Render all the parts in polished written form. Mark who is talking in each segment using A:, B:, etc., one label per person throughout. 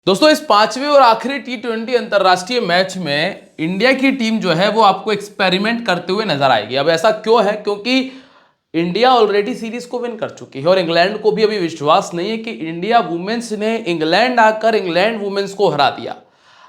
A: दोस्तों इस पांचवें और आखिरी T20 अंतरराष्ट्रीय मैच में इंडिया की टीम जो है वो आपको एक्सपेरिमेंट करते हुए नजर आएगी। अब ऐसा क्यों है? क्योंकि इंडिया ऑलरेडी सीरीज को विन कर चुकी है और इंग्लैंड को भी अभी विश्वास नहीं है कि इंडिया वुमेन्स ने इंग्लैंड आकर इंग्लैंड वुमेन्स को हरा दिया।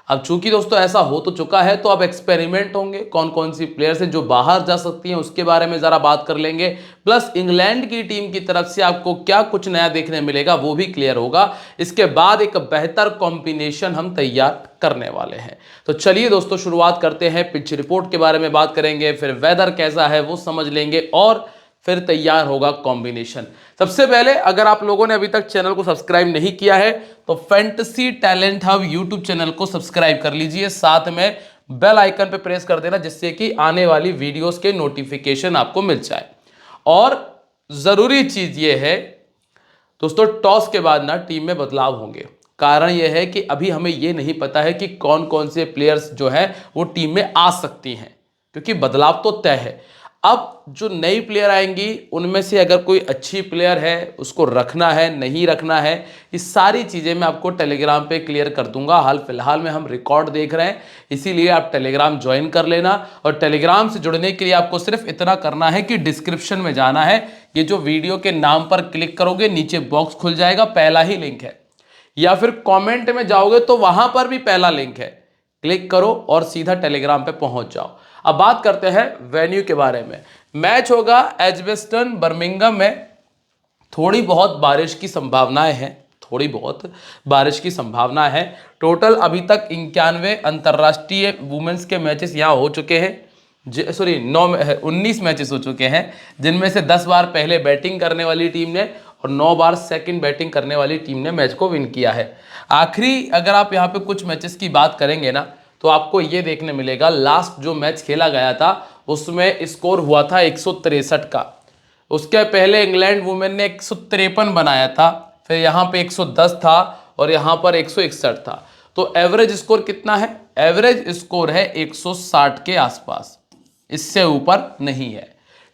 A: अब चूंकि दोस्तों ऐसा हो तो चुका है तो अब एक्सपेरिमेंट होंगे, कौन कौन सी प्लेयर्स हैं जो बाहर जा सकती हैं उसके बारे में जरा बात कर लेंगे। प्लस इंग्लैंड की टीम की तरफ से आपको क्या कुछ नया देखने मिलेगा वो भी क्लियर होगा। इसके बाद एक बेहतर कॉम्बिनेशन हम तैयार करने वाले हैं। तो चलिए दोस्तों शुरुआत करते हैं। पिच रिपोर्ट के बारे में बात करेंगे, फिर वेदर कैसा है वो समझ लेंगे और फिर तैयार होगा कॉम्बिनेशन। सबसे पहले अगर आप लोगों ने अभी तक चैनल को सब्सक्राइब नहीं किया है तो fantasy talent hub YouTube channel को सब्सक्राइब कर लीजिए, साथ में बेल आइकन पे प्रेस कर देना जिससे कि आने वाली वीडियोस के नोटिफिकेशन आपको मिल जाए। और जरूरी चीज ये है दोस्तों, टॉस के बाद ना टीम में बदलाव होंगे। कारण यह है कि अभी हमें यह नहीं पता है कि कौन कौन से प्लेयर्स जो है वो टीम में आ सकती हैं, क्योंकि बदलाव तो तय है। अब जो नई प्लेयर आएंगी उनमें से अगर कोई अच्छी प्लेयर है उसको रखना है नहीं रखना है, ये सारी चीज़ें मैं आपको टेलीग्राम पे क्लियर कर दूंगा। हाल फिलहाल में हम रिकॉर्ड देख रहे हैं, इसीलिए आप टेलीग्राम ज्वाइन कर लेना। और टेलीग्राम से जुड़ने के लिए आपको सिर्फ इतना करना है कि डिस्क्रिप्शन में जाना है, ये जो वीडियो के नाम पर क्लिक करोगे नीचे बॉक्स खुल जाएगा, पहला ही लिंक है, या फिर कमेंट में जाओगे तो वहां पर भी पहला लिंक है, क्लिक करो और सीधा टेलीग्राम पे पहुंच जाओ। अब बात करते हैं वेन्यू के बारे में। मैच होगा एजबेस्टन बर्मिंघम में। थोड़ी बहुत बारिश की संभावनाएं हैं, थोड़ी बहुत बारिश की संभावना है। टोटल अभी तक 91 अंतर्राष्ट्रीय वुमेन्स के मैचेस यहाँ हो चुके हैं, सॉरी 19 मैचेस हो चुके हैं, जिनमें से 10 बार पहले बैटिंग करने वाली टीम ने और 9 बार सेकंड बैटिंग करने वाली टीम ने मैच को विन किया है। आखिरी अगर आप यहाँ पे कुछ मैचेस की बात करेंगे ना तो आपको ये देखने मिलेगा, लास्ट जो मैच खेला गया था उसमें स्कोर हुआ था 163 का। उसके पहले इंग्लैंड वुमेन ने 153 बनाया था, फिर यहाँ पे 110 था और यहाँ पर 161 था। तो एवरेज स्कोर कितना है? एवरेज स्कोर है 160 के आसपास, इससे ऊपर नहीं है।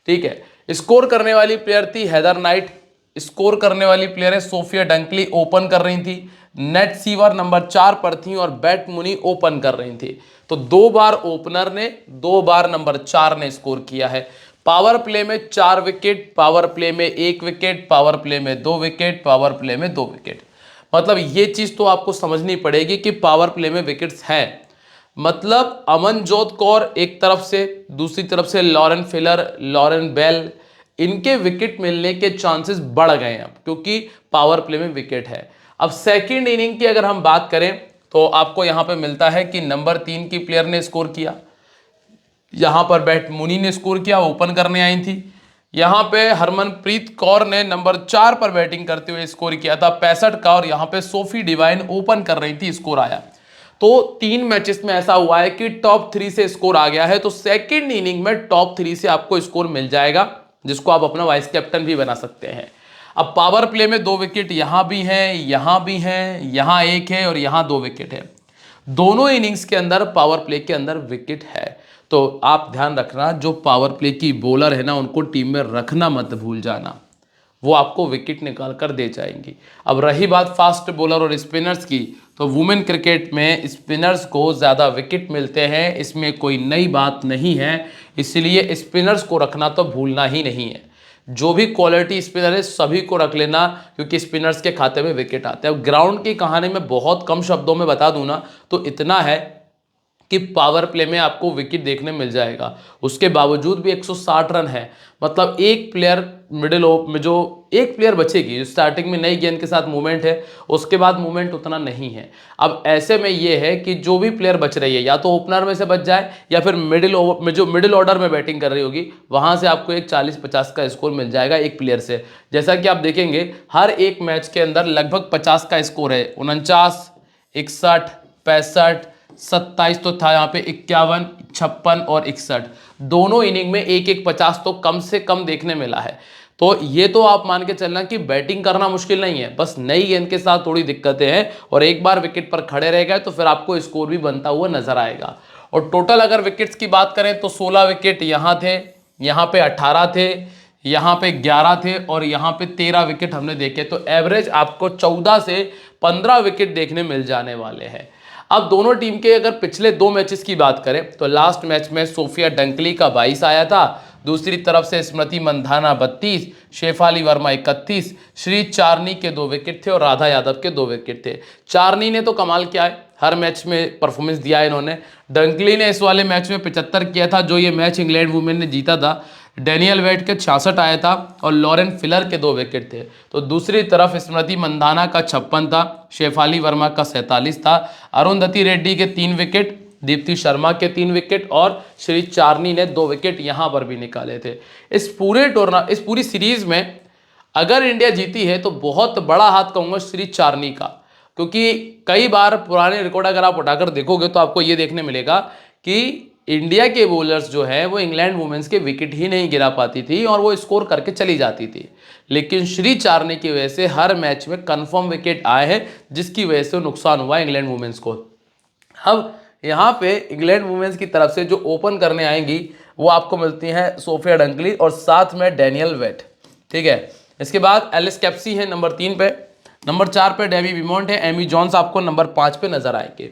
A: ठीक है, स्कोर करने वाली प्लेयर थी हेदर नाइट, स्कोर करने वाली प्लेयर है सोफिया डंकली, ओपन कर रही थी। नेट सीवर नंबर 4 पर थी और बैट मुनी ओपन कर रही थी। तो 2 बार ओपनर ने, 2 बार नंबर 4 ने स्कोर किया है। पावर प्ले में 4 विकेट, पावर प्ले में 1 विकेट, पावर प्ले में 2 विकेट, पावर प्ले में 2 विकेट। मतलब ये चीज तो आपको समझनी पड़ेगी कि पावर प्ले में विकेट्स हैं। मतलब अमनजोत कौर एक तरफ से, दूसरी तरफ से लॉरेन फिलर, लॉरेन बेल, इनके विकेट मिलने के चांसेस बढ़ गए हैं अब, क्योंकि पावर प्ले में विकेट है। अब सेकंड इनिंग की अगर हम बात करें तो आपको यहां पे मिलता है कि नंबर 3 की प्लेयर ने स्कोर किया, यहां पर बैट मुनी ने स्कोर किया, ओपन करने आई थी। यहां पे हरमनप्रीत कौर ने नंबर 4 पर बैटिंग करते हुए स्कोर किया था 65 का, और यहां पे सोफी डिवाइन ओपन कर रही थी, स्कोर आया। तो 3 मैचेस में ऐसा हुआ है कि टॉप 3 से स्कोर आ गया है। तो सेकंड इनिंग में टॉप 3 से आपको स्कोर मिल जाएगा, जिसको आप अपना वाइस कैप्टन भी बना सकते हैं। अब पावर प्ले में 2 विकेट यहां भी हैं, यहां भी हैं, यहां 1 है और यहां 2 विकेट है। दोनों इनिंग्स के अंदर पावर प्ले के अंदर विकेट है। तो आप ध्यान रखना, जो पावर प्ले की बॉलर है ना उनको टीम में रखना मत भूल जाना, वो आपको विकेट निकाल कर दे जाएंगी। अब रही बात फास्ट बॉलर और स्पिनर्स की, तो वुमेन क्रिकेट में स्पिनर्स को ज़्यादा विकेट मिलते हैं, इसमें कोई नई बात नहीं है, इसलिए स्पिनर्स को रखना तो भूलना ही नहीं है। जो भी क्वालिटी स्पिनर है सभी को रख लेना, क्योंकि स्पिनर्स के खाते में विकेट आते हैं। अब ग्राउंड की कहानी में बहुत कम शब्दों में बता दूं ना तो इतना है कि पावर प्ले में आपको विकेट देखने मिल जाएगा, उसके बावजूद भी 160 रन है। मतलब एक प्लेयर मिडिल ओवर में, जो एक प्लेयर बचेगी, स्टार्टिंग में नई गेंद के साथ मूवमेंट है, उसके बाद मूवमेंट उतना नहीं है। अब ऐसे में ये है कि जो भी प्लेयर बच रही है या तो ओपनर में से बच जाए या फिर मिडिल ओवर में, जो मिडिल ऑर्डर में बैटिंग कर रही होगी, वहां से आपको एक 40-50 का स्कोर मिल जाएगा एक प्लेयर से। जैसा कि आप देखेंगे हर एक मैच के अंदर लगभग 50 का स्कोर है, 49, 61, 65, 27 तो था यहाँ पे, 51, 56 और 61, दोनों इनिंग में एक एक 50 तो कम से कम देखने मिला है। तो ये तो आप मान के चलना कि बैटिंग करना मुश्किल नहीं है, बस नई गेंद के साथ थोड़ी दिक्कतें हैं, और एक बार विकेट पर खड़े रह गए तो फिर आपको स्कोर भी बनता हुआ नजर आएगा। और टोटल अगर विकेट्स की बात करें तो 16 विकेट यहाँ थे, यहाँ पे 18 थे, यहाँ पे 11 थे और यहाँ पे 13 विकेट हमने देखे, तो एवरेज आपको 14 से 15 विकेट देखने मिल जाने वाले हैं। अब दोनों टीम के अगर पिछले 2 मैचेस की बात करें तो लास्ट मैच में सोफिया डंकली का 22 आया था, दूसरी तरफ से स्मृति मंधाना 32, शेफाली वर्मा 31, श्री चारनी के 2 विकेट थे और राधा यादव के 2 विकेट थे। चारनी ने तो कमाल किया है, हर मैच में परफॉर्मेंस दिया है इन्होंने। डंकली ने इस वाले मैच में 75 किया था, जो ये मैच इंग्लैंड वुमेन ने जीता था। डेनियल वेट के 66 आया था और लॉरेन फिलर के 2 विकेट थे। तो दूसरी तरफ स्मृति मंधाना का 56 था, शेफाली वर्मा का 47 था, अरुंधति रेड्डी के 3 विकेट, दीप्ति शर्मा के 3 विकेट और श्री चारनी ने 2 विकेट यहां पर भी निकाले थे। इस पूरी सीरीज में अगर इंडिया जीती है तो बहुत बड़ा हाथ कहूंगा श्री चारनी का, क्योंकि कई बार पुराने रिकॉर्ड अगर आप उठाकर देखोगे तो आपको ये देखने मिलेगा कि इंडिया के बॉलर्स जो है वो इंग्लैंड वुमेन्स के विकेट ही नहीं गिरा पाती थी और वो स्कोर करके चली जाती थी, लेकिन श्री चारनी की वजह से हर मैच में कंफर्म विकेट आए हैं, जिसकी वजह से नुकसान हुआ इंग्लैंड वुमेन्स को। अब यहाँ पे इंग्लैंड वुमेन्स की तरफ से जो ओपन करने आएंगी वो आपको मिलती हैं सोफिया डंकली और साथ में डेनियल वेट, ठीक है। इसके बाद एलिस कैप्सी है नंबर 3 पे, नंबर 4 पे डेबी विमोंट है, एमी जॉन्स आपको नंबर 5 पे नजर आएंगे।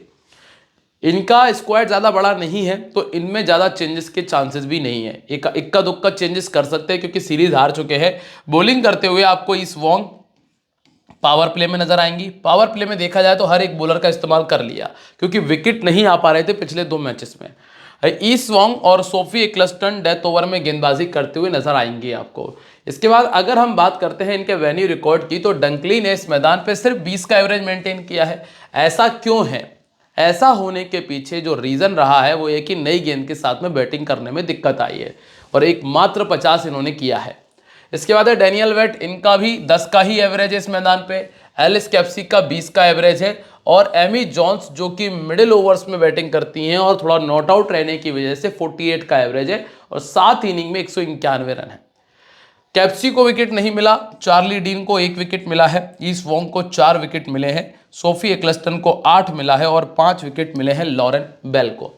A: इनका स्क्वाड ज़्यादा बड़ा नहीं है तो इनमें ज़्यादा चेंजेस के चांसेस भी नहीं है, इक्का दुक्का चेंजेस कर सकते हैं क्योंकि सीरीज हार चुके हैं। बॉलिंग करते हुए आपको ईस वोंग पावर प्ले में नजर आएंगी। पावर प्ले में देखा जाए तो हर एक बॉलर का इस्तेमाल कर लिया क्योंकि विकेट नहीं आ पा रहे थे पिछले 2 मैचेस में। ईस वोंग और सोफी एक्लस्टन डेथ ओवर में गेंदबाजी करते हुए नजर आएंगे आपको। इसके बाद अगर हम बात करते हैं इनके वेन्यू रिकॉर्ड की तो डंकली ने इस मैदान पर सिर्फ 20 का एवरेज मेंटेन किया है। ऐसा क्यों है? ऐसा होने के पीछे जो रीज़न रहा है वो एक ही नई गेंद के साथ में बैटिंग करने में दिक्कत आई है और एक मात्र 50 इन्होंने किया है। इसके बाद है डेनियल वेट, इनका भी 10 का ही एवरेज है इस मैदान पे। एलिस कैप्सी का 20 का एवरेज है और एमी जॉन्स जो कि मिडिल ओवर्स में बैटिंग करती हैं और थोड़ा नॉट आउट रहने की वजह से 48 का एवरेज है और 7 इनिंग में 191 रन है। कैप्सी को विकेट नहीं मिला, चार्ली डीन को 1 विकेट मिला है, ईस वोंग को 4 विकेट मिले हैं, सोफी एक्लस्टन को 8 मिला है और 5 विकेट मिले हैं लॉरेन बेल को।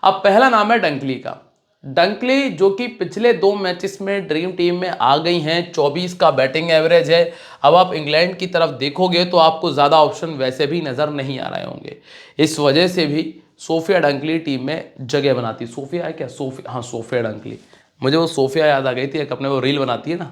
A: अब पहला नाम है डंकली का। डंकली जो कि पिछले 2 मैचेस में ड्रीम टीम में आ गई हैं, 24 का बैटिंग एवरेज है। अब आप इंग्लैंड की तरफ देखोगे तो आपको ज़्यादा ऑप्शन वैसे भी नज़र नहीं आ रहे होंगे, इस वजह से भी सोफिया डंकली टीम में जगह बनाती। सोफिया है क्या? सोफिया डंकली, मुझे वो सोफिया याद आ गई थी, एक अपने वो रील बनाती है ना,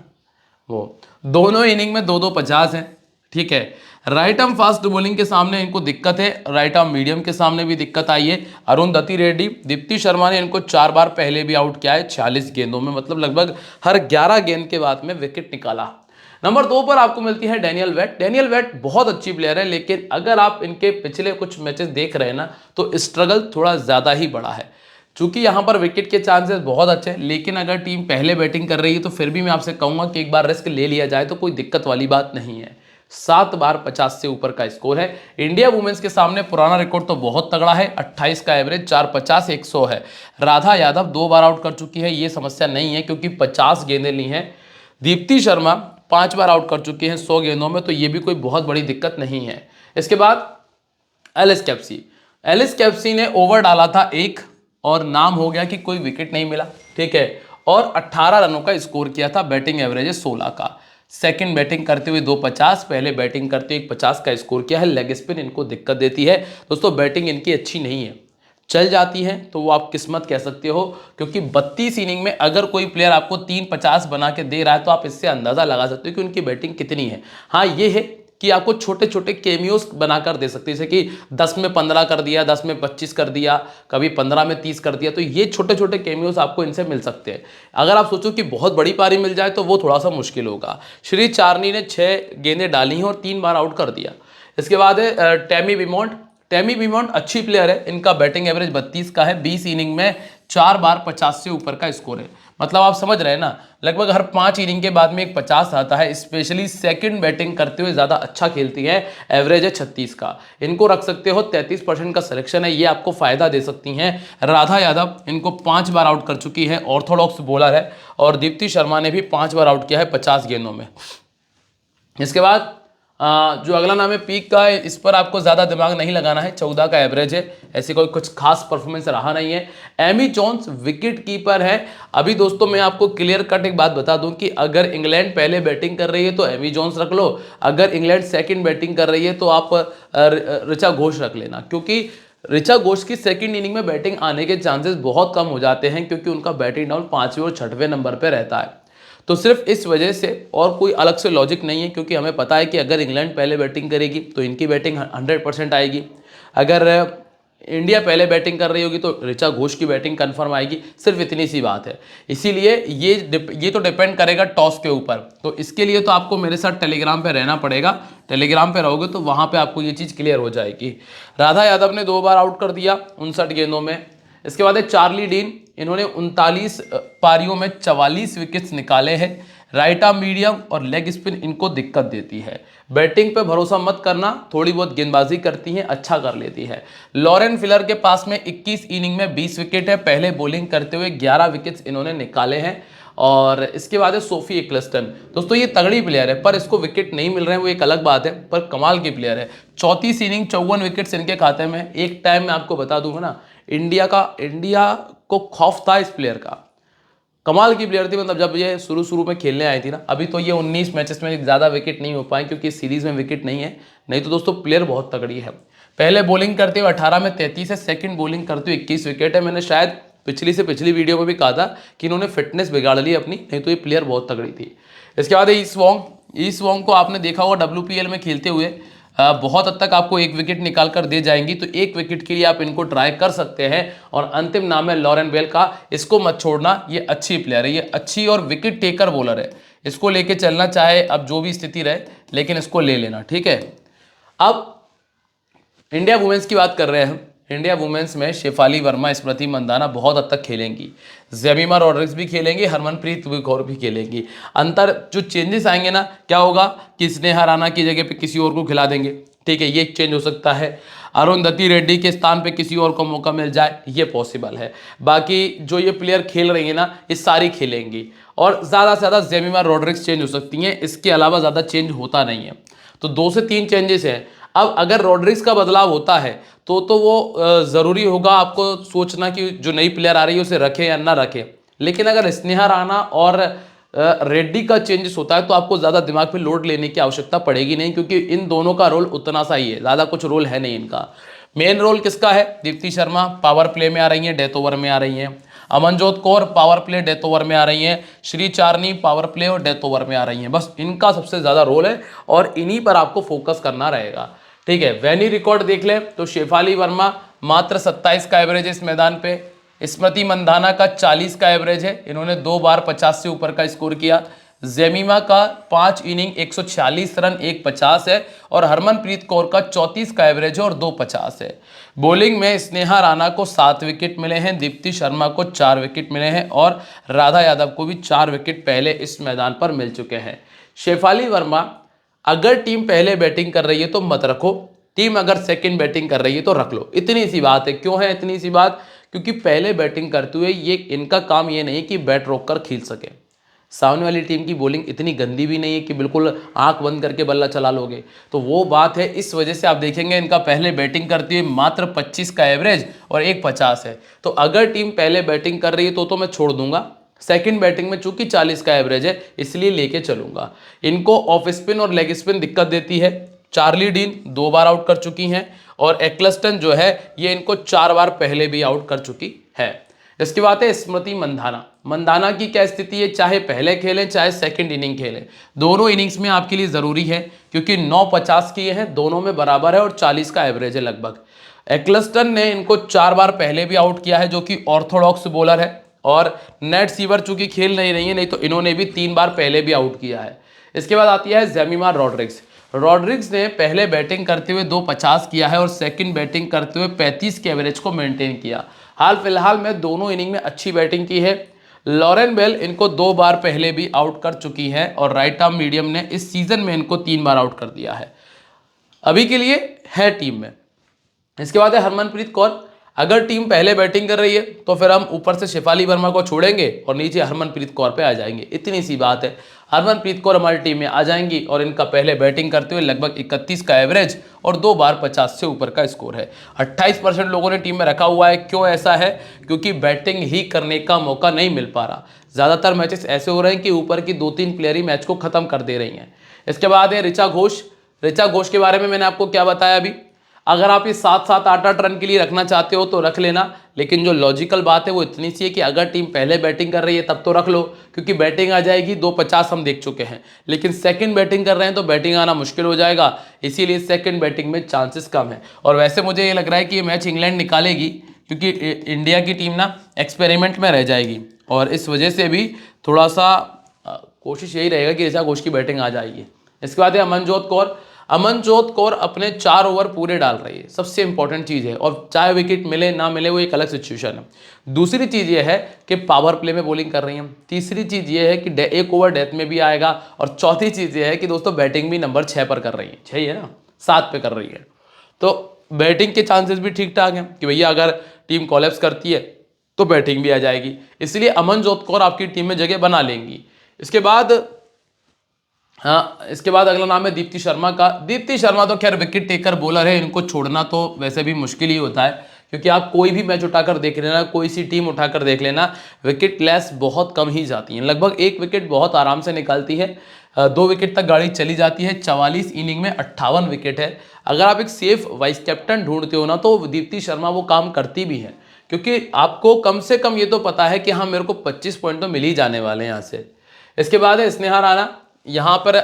A: वो दोनों इनिंग में 2-2 50 हैं, ठीक है। राइट आर्म फास्ट बॉलिंग के सामने इनको दिक्कत है, राइट आर्म मीडियम के सामने भी दिक्कत आई है। अरुंधति रेड्डी, दीप्ति शर्मा ने इनको 4 बार पहले भी आउट किया है 46 गेंदों में, मतलब लगभग हर 11 गेंद के बाद में विकेट निकाला। नंबर 2 पर आपको मिलती है डेनियल वेट। डेनियल वेट बहुत अच्छी प्लेयर है, लेकिन अगर आप इनके पिछले कुछ मैचेस देख रहे हैं ना तो स्ट्रगल थोड़ा ज़्यादा ही बड़ा है। चूंकि यहाँ पर विकेट के चांसेस बहुत अच्छे हैं, लेकिन अगर टीम पहले बैटिंग कर रही है तो फिर भी मैं आपसे कहूँगा कि एक बार रिस्क ले लिया जाए तो कोई दिक्कत वाली बात नहीं है। 7 बार 50 से ऊपर का स्कोर है। इंडिया वुमेन्स के सामने पुराना रिकॉर्ड तो बहुत तगड़ा है, 28 का एवरेज, 450 100 है। राधा यादव 2 बार आउट कर चुकी है, ये समस्या नहीं है क्योंकि 50 गेंदें ली हैं। दीप्ति शर्मा 5 बार आउट कर चुकी हैं 100 गेंदों में, तो ये भी कोई बहुत बड़ी दिक्कत नहीं है। इसके बाद एलिस कैप्सी। एलिस कैप्सी ने ओवर डाला था 1 और नाम हो गया कि कोई विकेट नहीं मिला, ठीक है, और 18 रनों का स्कोर किया था, बैटिंग एवरेज है 16 का। सेकंड बैटिंग करते हुए 250, पहले बैटिंग करते हुए 50 का स्कोर किया है। लेग स्पिन इनको दिक्कत देती है दोस्तों, बैटिंग इनकी अच्छी नहीं है, चल जाती है तो वो आप किस्मत कह सकते हो, क्योंकि 32 इनिंग में अगर कोई प्लेयर आपको 350 बना के दे रहा है तो आप इससे अंदाजा लगा सकते हो कि उनकी बैटिंग कितनी है। हाँ ये है कि आपको छोटे छोटे केमियोस बनाकर दे सकते हैं, जैसे कि 10 में 15 कर दिया, 10 में 25 कर दिया, कभी 15 में 30 कर दिया, तो ये छोटे छोटे केमियोस आपको इनसे मिल सकते हैं। अगर आप सोचो कि बहुत बड़ी पारी मिल जाए तो वो थोड़ा सा मुश्किल होगा। श्री चारनी ने 6 गेंदें डाली हैं और 3 बार आउट कर दिया। इसके बाद है टेमी विमोंट। टेमी विमोंट अच्छी प्लेयर है, इनका बैटिंग एवरेज 32 का है, 20 इनिंग में 4 बार 50 से ऊपर का स्कोर है। मतलब आप समझ रहे हैं ना, लगभग हर 5 इनिंग के बाद में एक 50 आता है। स्पेशली सेकंड बैटिंग करते हुए ज़्यादा अच्छा खेलती है, एवरेज है 36 का। इनको रख सकते हो, 33% का सिलेक्शन है, ये आपको फ़ायदा दे सकती हैं। राधा यादव इनको 5 बार आउट कर चुकी है, ऑर्थोडॉक्स बॉलर है, और दीप्ति शर्मा ने भी 5 बार आउट किया है 50 गेंदों में। इसके बाद जो अगला नाम है पीक का है, इस पर आपको ज़्यादा दिमाग नहीं लगाना है, 14 का एवरेज है, ऐसी कोई कुछ खास परफॉर्मेंस रहा नहीं है। एमी जोन्स विकेट कीपर है। अभी दोस्तों मैं आपको क्लियर कट एक बात बता दूं कि अगर इंग्लैंड पहले बैटिंग कर रही है तो एमी जोन्स रख लो, अगर इंग्लैंड सेकंड बैटिंग कर रही है तो आप ऋचा घोष रख लेना, क्योंकि ऋचा घोष की सेकंड इनिंग में बैटिंग आने के चांसेस बहुत कम हो जाते हैं, क्योंकि उनका बैटिंग डाउन 5वें और 6वें नंबर पर रहता है। तो सिर्फ इस वजह से, और कोई अलग से लॉजिक नहीं है, क्योंकि हमें पता है कि अगर इंग्लैंड पहले बैटिंग करेगी तो इनकी बैटिंग 100% आएगी, अगर इंडिया पहले बैटिंग कर रही होगी तो ऋचा घोष की बैटिंग कंफर्म आएगी। सिर्फ इतनी सी बात है, इसीलिए ये तो डिपेंड करेगा टॉस के ऊपर। तो इसके लिए तो आपको मेरे साथ टेलीग्राम पे रहना पड़ेगा, टेलीग्राम पे रहोगे तो वहाँ पे आपको ये चीज़ क्लियर हो जाएगी। राधा यादव ने 2 बार आउट कर दिया 59 गेंदों में। इसके बाद है चार्ली डीन, इन्होंने 39 पारियों में 44 विकेट्स निकाले हैं। राइट आर्म मीडियम और लेग स्पिन इनको दिक्कत देती है। बैटिंग पे भरोसा मत करना, थोड़ी बहुत गेंदबाजी करती हैं, अच्छा कर लेती है। लॉरेन फिलर के पास में 21 इनिंग में 20 विकेट है, पहले बॉलिंग करते हुए 11 विकेट्स इन्होंने निकाले हैं। और इसके बाद है सोफी एक्लस्टन। दोस्तों ये तगड़ी प्लेयर है, पर इसको विकेट नहीं मिल रहे हैं वो एक अलग बात है, पर कमाल की प्लेयर है। 34 इनिंग 54 विकेट्स इनके खाते में। एक टाइम में आपको बता दूंगा ना, इंडिया को खौफ था इस प्लेयर का, कमाल की प्लेयर थी। मतलब जब ये शुरू में खेलने आई थी ना, अभी तो ये 19 मैचेस में ज़्यादा विकेट नहीं हो पाए क्योंकि इस सीरीज में विकेट नहीं है, नहीं तो दोस्तों प्लेयर बहुत तगड़ी है। पहले बॉलिंग करते हुए 18 में 33 है, सेकंड बॉलिंग करते हुए 21 विकेट है। मैंने शायद पिछली वीडियो में भी कहा था कि इन्होंने फिटनेस बिगाड़ ली अपनी, नहीं तो ये प्लेयर बहुत तगड़ी थी। इसके बाद ईस्ट वोंग को आपने देखा होगा WPL में खेलते हुए, बहुत हद तक आपको 1 विकेट निकाल कर दे जाएंगी, तो 1 विकेट के लिए आप इनको ट्राई कर सकते हैं। और अंतिम नाम है लॉरेन बेल का, इसको मत छोड़ना, ये अच्छी प्लेयर है, ये अच्छी और विकेट टेकर बॉलर है, इसको लेके चलना, चाहे अब जो भी स्थिति रहे, लेकिन इसको ले लेना, ठीक है। अब इंडिया वुमेन्स की बात कर रहे हैं हम। इंडिया वुमेन्स में शेफाली वर्मा, स्मृति मंदाना बहुत हद तक खेलेंगी, जेमिमा रॉड्रिग्स भी खेलेंगी, हरमनप्रीत कौर भी खेलेंगी। अंतर जो चेंजेस आएंगे ना, क्या होगा कि स्नेहा राणा की जगह पे किसी और को खिला देंगे, ठीक है, ये चेंज हो सकता है। अरुंधति रेड्डी के स्थान पे किसी और को मौका मिल जाए, ये पॉसिबल है। बाकी जो ये प्लेयर खेल रही है ना, ये सारी खेलेंगी, और ज़्यादा से ज़्यादा जेमिमा रॉड्रिग्स चेंज हो सकती हैं, इसके अलावा ज़्यादा चेंज होता नहीं है। तो 2 से 3 चेंजेस हैं। अब अगर रॉड्रिग्स का बदलाव होता है तो वो ज़रूरी होगा आपको सोचना कि जो नई प्लेयर आ रही है उसे रखें या ना रखें। लेकिन अगर स्नेहा राणा और रेड्डी का चेंजेस होता है तो आपको ज़्यादा दिमाग पे लोड लेने की आवश्यकता पड़ेगी नहीं, क्योंकि इन दोनों का रोल उतना सा ही है, ज़्यादा कुछ रोल है नहीं इनका। मेन रोल किसका है? दीप्ति शर्मा पावर प्ले में आ रही हैं, डेथ ओवर में आ रही हैं। Amanjot Kaur power play death over में आ रही हैं। श्री चारनी पावर प्ले और डेथ ओवर में आ रही हैं। बस इनका सबसे ज़्यादा रोल है और इन्हीं पर आपको फोकस करना रहेगा, ठीक है। वैनी रिकॉर्ड देख ले तो शेफाली वर्मा मात्र 27 का एवरेज है इस मैदान पे, स्मृति मंदाना का 40 का एवरेज है, इन्होंने 2 बार 50 से ऊपर का स्कोर किया। जेमिमा का 5 इनिंग 146 रन 150 है, और हरमनप्रीत कौर का 34 का एवरेज है और 250 है। बॉलिंग में स्नेहा राणा को 7 विकेट मिले हैं, दीप्ति शर्मा को 4 विकेट मिले हैं, और राधा यादव को भी 4 विकेट पहले इस मैदान पर मिल चुके हैं। शेफाली वर्मा, अगर टीम पहले बैटिंग कर रही है तो मत रखो, टीम अगर सेकंड बैटिंग कर रही है तो रख लो, इतनी सी बात है। क्यों है इतनी सी बात? क्योंकि पहले बैटिंग करते हुए ये इनका काम ये नहीं कि बैट रोक कर खेल सके। सामने वाली टीम की बॉलिंग इतनी गंदी भी नहीं है कि बिल्कुल आंख बंद करके बल्ला चला लोगे, तो वो बात है। इस वजह से आप देखेंगे इनका पहले बैटिंग करते हुए मात्र 25 का एवरेज और 150 है। तो अगर टीम पहले बैटिंग कर रही है तो मैं छोड़ दूंगा। सेकंड बैटिंग में चूंकि 40 का एवरेज है इसलिए लेके चलूंगा। इनको ऑफ स्पिन और लेग स्पिन दिक्कत देती है। चार्ली डीन 2 बार आउट कर चुकी हैं, और एक्लस्टन जो है ये इनको 4 बार पहले भी आउट कर चुकी है। इसके बाद है स्मृति मंदाना की क्या स्थिति है? चाहे पहले खेलें चाहे सेकंड इनिंग खेलें, दोनों इनिंग्स में आपके लिए ज़रूरी है, क्योंकि 9-50 किए हैं, दोनों में बराबर है, और 40 का एवरेज है लगभग। एक्लस्टन ने इनको 4 बार पहले भी आउट किया है, जो कि ऑर्थोडॉक्स बॉलर है, और नेट सीवर चूंकि खेल नहीं रही है, नहीं तो इन्होंने भी 3 बार पहले भी आउट किया है। इसके बाद आती है जेमिमा रॉड्रिग्स ने पहले बैटिंग करते हुए 250 किया है और सेकंड बैटिंग करते हुए 35 के एवरेज को मेंटेन किया। हाल फिलहाल में दोनों इनिंग में अच्छी बैटिंग की है। लॉरेन बेल इनको 2 बार पहले भी आउट कर चुकी है, और राइट आर्म मीडियम ने इस सीजन में इनको 3 बार आउट कर दिया है, अभी के लिए है टीम में। इसके बाद है हरमनप्रीत कौर। अगर टीम पहले बैटिंग कर रही है तो फिर हम ऊपर से शेफाली वर्मा को छोड़ेंगे और नीचे हरमनप्रीत कौर पे आ जाएंगे, इतनी सी बात है। हरमनप्रीत कौर हमारी टीम में आ जाएंगी और इनका पहले बैटिंग करते हुए लगभग 31 का एवरेज और 2 बार 50 से ऊपर का स्कोर है। 28% लोगों ने टीम में रखा हुआ है। क्यों ऐसा है? क्योंकि बैटिंग ही करने का मौका नहीं मिल पा रहा। ज़्यादातर मैचेस ऐसे हो रहे हैं कि ऊपर की 2-3 प्लेयर ही मैच को ख़त्म कर दे रही हैं। इसके बाद है ऋचा घोष। ऋचा घोष के बारे में मैंने आपको क्या बताया अभी। अगर आप ये 7-7 8-8 रन के लिए रखना चाहते हो तो रख लेना, लेकिन जो लॉजिकल बात है वो इतनी सी है कि अगर टीम पहले बैटिंग कर रही है तब तो रख लो, क्योंकि बैटिंग आ जाएगी। 250 हम देख चुके हैं, लेकिन सेकंड बैटिंग कर रहे हैं तो बैटिंग आना मुश्किल हो जाएगा, इसीलिए सेकंड बैटिंग में चांसेस कम है। और वैसे मुझे ये लग रहा है कि ये मैच इंग्लैंड निकालेगी, क्योंकि इंडिया की टीम ना एक्सपेरिमेंट में रह जाएगी और इस वजह से भी थोड़ा सा कोशिश यही रहेगा कि ऋचा घोष की बैटिंग आ जाएगी। इसके बाद है अमनजोत कौर। अमनजोत कौर अपने 4 ओवर पूरे डाल रही है, सबसे इंपॉर्टेंट चीज़ है, और चाहे विकेट मिले ना मिले वो एक अलग सिचुएशन है। दूसरी चीज़ ये है कि पावर प्ले में बॉलिंग कर रही है। तीसरी चीज़ ये है कि 1 ओवर डेथ में भी आएगा। और चौथी चीज़ ये है कि दोस्तों बैटिंग भी नंबर 6 पर कर रही है, 6 ही है ना, 7 पे कर रही है, तो बैटिंग के चांसेस भी ठीक ठाक हैं कि भैया अगर टीम कोलैप्स करती है तो बैटिंग भी आ जाएगी, इसलिए अमनजोत कौर आपकी टीम में जगह बना लेंगी। इसके बाद इसके बाद अगला नाम है दीप्ति शर्मा का। दीप्ति शर्मा तो खैर विकेट टेकर बॉलर है, इनको छोड़ना तो वैसे भी मुश्किल ही होता है, क्योंकि आप कोई भी मैच उठाकर देख लेना, कोई सी टीम उठाकर देख लेना, विकेट लेस बहुत कम ही जाती हैं। लगभग 1 विकेट बहुत आराम से निकालती है, 2 विकेट तक गाड़ी चली जाती है। 44 इनिंग में 58 विकेट है। अगर आप एक सेफ वाइस कैप्टन ढूंढते हो ना तो दीप्ति शर्मा वो काम करती भी है, क्योंकि आपको कम से कम ये तो पता है कि हाँ मेरे को 25 पॉइंट तो मिल ही जाने वाले हैं यहाँ से। इसके बाद है स्नेहा राणा। यहाँ पर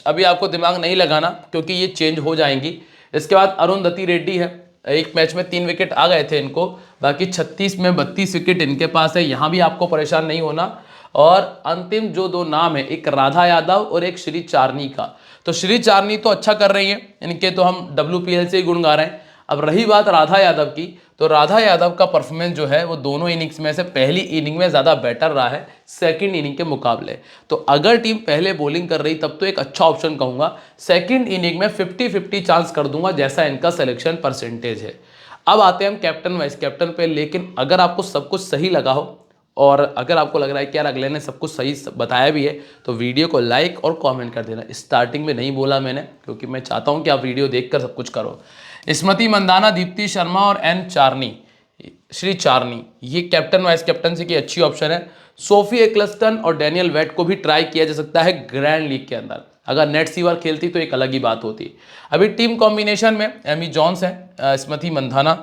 A: अभी आपको दिमाग नहीं लगाना क्योंकि ये चेंज हो जाएंगी। इसके बाद अरुंधति रेड्डी है। एक मैच में 3 विकेट आ गए थे इनको, बाकी 36 में 32 विकेट इनके पास है, यहाँ भी आपको परेशान नहीं होना। और अंतिम जो 2 नाम है, एक राधा यादव और एक श्री चारनी का। तो श्री चारनी तो अच्छा कर रही हैं, इनके तो हम WPL से ही गुण गा रहे हैं। अब रही बात राधा यादव की, तो राधा यादव का परफॉर्मेंस जो है वो दोनों इनिंग्स में से पहली इनिंग में ज़्यादा बेटर रहा है सेकंड इनिंग के मुकाबले। तो अगर टीम पहले बॉलिंग कर रही तब तो एक अच्छा ऑप्शन कहूँगा। सेकंड इनिंग में 50-50 चांस कर दूंगा, जैसा इनका सिलेक्शन परसेंटेज है। अब आते हैं हम कैप्टन वाइस कैप्टन पे, लेकिन अगर आपको सब कुछ सही लगा हो और अगर आपको लग रहा है कि यार अगले ने सब कुछ सही बताया भी है तो वीडियो को लाइक और कमेंट कर देना। स्टार्टिंग में नहीं बोला मैंने, क्योंकि मैं चाहता हूं कि आप वीडियो देखकर सब कुछ करो। स्मृति मंदाना, दीप्ति शर्मा और श्री चारनी, ये कैप्टन वाइस कैप्टनसी की अच्छी ऑप्शन है। सोफी एक्लस्टन और डैनियल वेट को भी ट्राई किया जा सकता है ग्रैंड लीग के अंदर। अगर नेट सीवर खेलती तो एक अलग ही बात होती। अभी टीम कॉम्बिनेशन में एमी जॉन्स है, स्मृति मंदाना,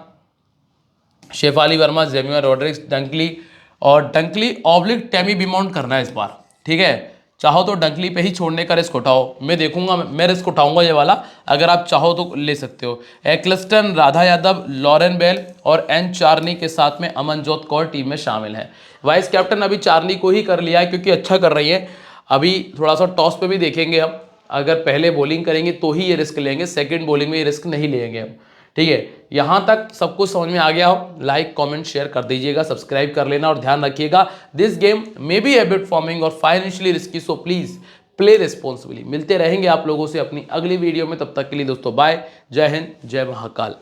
A: शेफाली वर्मा, जेमियर रॉड्रिक्स, डंकली ऑब्लिक टेमी बिमोंड करना है इस बार, ठीक है। चाहो तो डंकली पे ही छोड़ने का रिस्क उठाओ, मैं देखूंगा, मैं रिस्क उठाऊंगा ये वाला, अगर आप चाहो तो ले सकते हो। एक्लस्टन, राधा यादव, लॉरेन बेल और एन चारनी के साथ में अमनजोत कौर टीम में शामिल है। वाइस कैप्टन अभी चारनी को ही कर लिया है क्योंकि अच्छा कर रही है। अभी थोड़ा सा टॉस पे भी देखेंगे हम, अगर पहले बॉलिंग करेंगे तो ही ये रिस्क लेंगे, सेकेंड बॉलिंग में ये रिस्क नहीं लेंगे हम, ठीक है। यहाँ तक सब कुछ समझ में आ गया हो, लाइक कमेंट शेयर कर दीजिएगा, सब्सक्राइब कर लेना और ध्यान रखिएगा this game may be habit forming और financially risky, so please play responsibly. मिलते रहेंगे आप लोगों से अपनी अगली वीडियो में, तब तक के लिए दोस्तों बाय, जय हिंद, जय महाकाल।